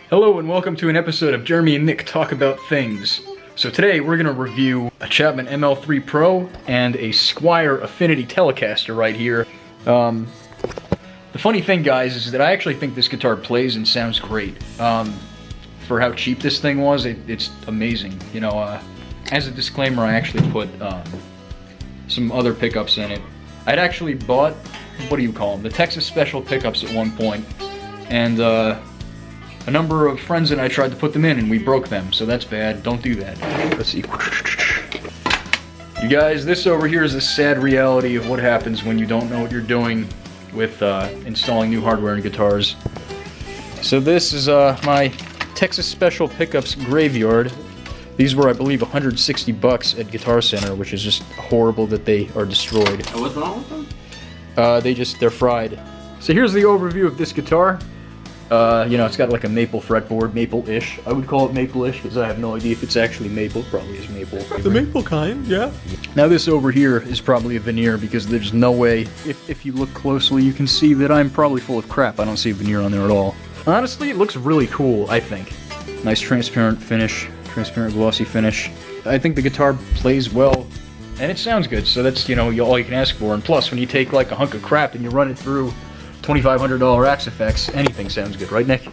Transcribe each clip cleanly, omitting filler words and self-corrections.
Hello and welcome to an episode of Jeremy and Nick Talk About Things. So today we're going to review a Chapman ML3 Pro and a Squire Affinity Telecaster right here. The funny thing, guys, is that I actually think this guitar plays and sounds great. For how cheap this thing was, it's amazing. You know, as a disclaimer, I actually put some other pickups in it. I'd actually bought, what do you call them, the Texas Special pickups at one point, and a number of friends and I tried to put them in and we broke them, so that's bad. Don't do that. Let's see. You guys, this over here is the sad reality of what happens when you don't know what you're doing with installing new hardware in guitars. So this is my Texas Special Pickups Graveyard. These were, I believe, 160 bucks at Guitar Center, which is just horrible that they are destroyed. Oh, what's wrong with them? They're fried. So here's the overview of this guitar. You know, it's got like a maple fretboard, maple-ish. I would call it maple-ish because I have no idea if it's actually maple. Probably is maple. The maple kind, yeah. Now this over here is probably a veneer because there's no way, if you look closely, you can see that I'm probably full of crap. I don't see a veneer on there at all. Honestly, it looks really cool, I think. Nice transparent finish, transparent glossy finish. I think the guitar plays well, and it sounds good, so that's, you know, all you can ask for. And plus, when you take like a hunk of crap and you run it through $2,500 Axe Effects, anything sounds good, right, Nick?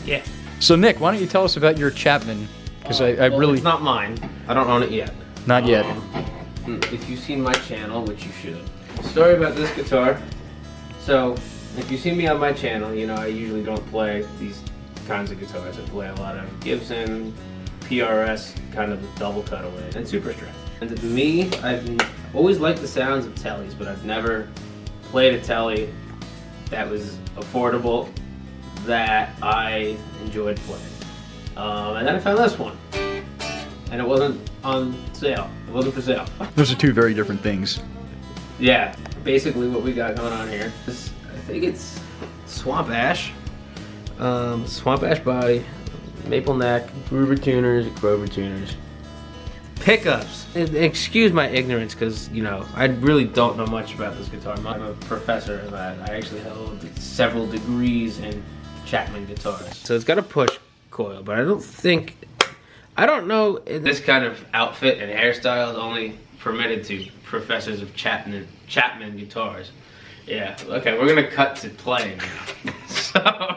Yeah. So, Nick, why don't you tell us about your Chapman? Because I well, really... It's not mine. I don't own it yet. Not yet. If you've seen my channel, which you should. Story about this guitar. So, if you see me on my channel, you know I usually don't play these kinds of guitars. I play a lot of Gibson, PRS, kind of the double cutaway, and super string. And to me, I've always liked the sounds of Tellies, but I've never played a Telly that was affordable, that I enjoyed playing. And then I found this one. And it wasn't on sale. It wasn't for sale. Those are two very different things. Yeah, basically what we got going on here is, I think it's Swamp Ash. Swamp Ash body, maple neck, Grover tuners, Grover tuners. Pickups. Excuse my ignorance, because, you know, I really don't know much about this guitar. I'm a professor of that. I actually held several degrees in Chapman guitars. So it's got a push coil, but I don't know if this kind of outfit and hairstyle is only permitted to professors of Chapman guitars. Yeah, okay, we're gonna cut to playing now. So...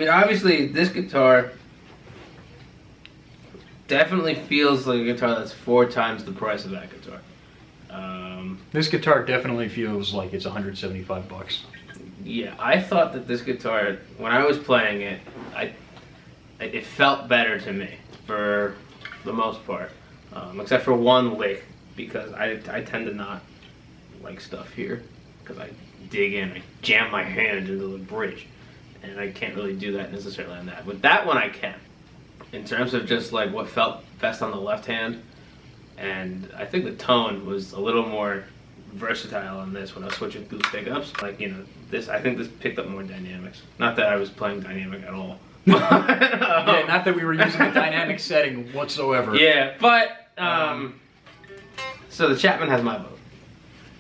mean, obviously, this guitar definitely feels like a guitar that's 4 times the price of that guitar. This guitar definitely feels like it's $175. Yeah, I thought that this guitar, when I was playing it, it felt better to me for the most part, except for one lick, because I tend to not like stuff here, because I dig in, I jam my hand into the bridge, and I can't really do that necessarily on that. But that one I can. In terms of just like what felt best on the left hand, and I think the tone was a little more versatile on this when I was switching through pickups. Like, you know, I think this picked up more dynamics. Not that I was playing dynamic at all. Yeah, not that we were using a dynamic setting whatsoever. Yeah, but so the Chapman has my vote.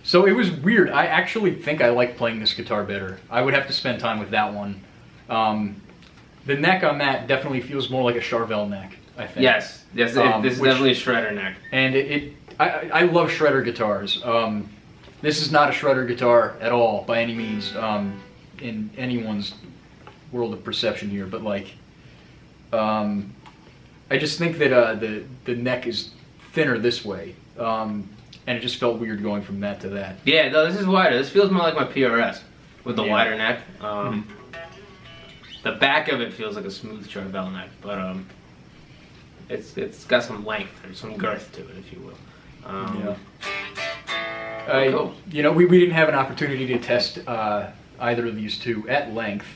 So it was weird. I actually think I like playing this guitar better. I would have to spend time with that one. The neck on that definitely feels more like a Charvel neck, I think. Yes, this is definitely a shredder neck. And I love shredder guitars. This is not a shredder guitar at all, by any means, in anyone's world of perception here. But like, I just think that the neck is thinner this way, and it just felt weird going from that to that. Yeah, no, this is wider. This feels more like my PRS with the wider neck. The back of it feels like a smooth Charvel neck, but it's got some length or some girth to it, if you will. Cool. You know, we didn't have an opportunity to test either of these two at length.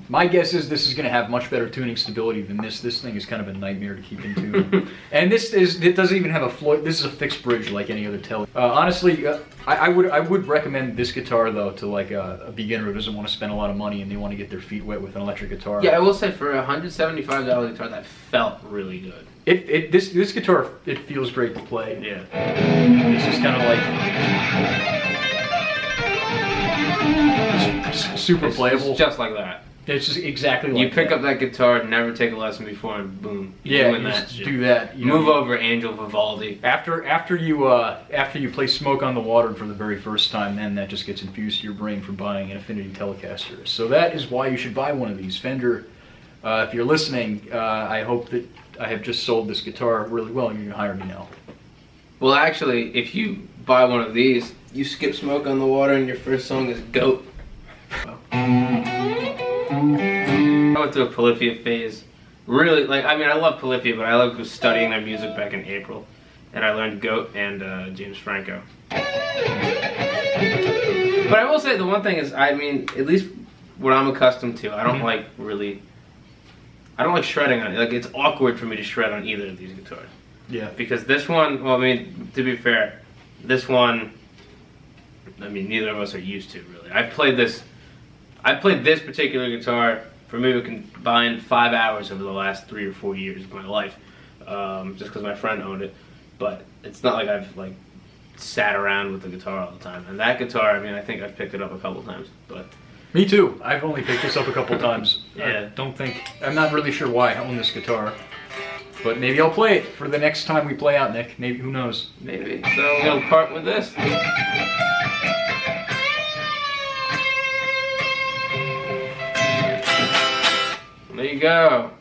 My guess is this is going to have much better tuning stability than this. This thing is kind of a nightmare to keep in tune. And it doesn't even have a floor. This is a fixed bridge like any other Tele. Honestly, I would recommend this guitar though to like a beginner who doesn't want to spend a lot of money and they want to get their feet wet with an electric guitar. Yeah, I will say for a $175 guitar, that felt really good. This guitar, it feels great to play. Yeah. It's just kind of like super playable. It's just like that. It's just exactly like you pick up that guitar, never take a lesson before, and boom. Yeah, you just do that. You know, move over, Angel Vivaldi. After you play Smoke on the Water for the very first time, then that just gets infused to your brain from buying an Affinity Telecaster. So that is why you should buy one of these. Fender, if you're listening, I hope that I have just sold this guitar really well and you're going to hire me now. Well, actually, if you buy one of these, you skip Smoke on the Water and your first song is Goat. I went through a Polyphia phase. Really, like, I mean, I love Polyphia, but I was studying their music back in April. And I learned Goat and James Franco. But I will say the one thing is, I mean, at least what I'm accustomed to, I don't like shredding on it. Like, it's awkward for me to shred on either of these guitars. Yeah. Because this one, well, I mean, to be fair, this one, I mean, neither of us are used to, really. I played this particular guitar for maybe a combined 5 hours over the last 3 or 4 years of my life, just because my friend owned it. But it's not like I've like sat around with the guitar all the time. And that guitar, I mean, I think I've picked it up a couple times. But me too. I've only picked this up a couple times. Yeah. I'm not really sure why I own this guitar. But maybe I'll play it for the next time we play out, Nick. Maybe, who knows? Maybe. So we're going to part with this. There you go.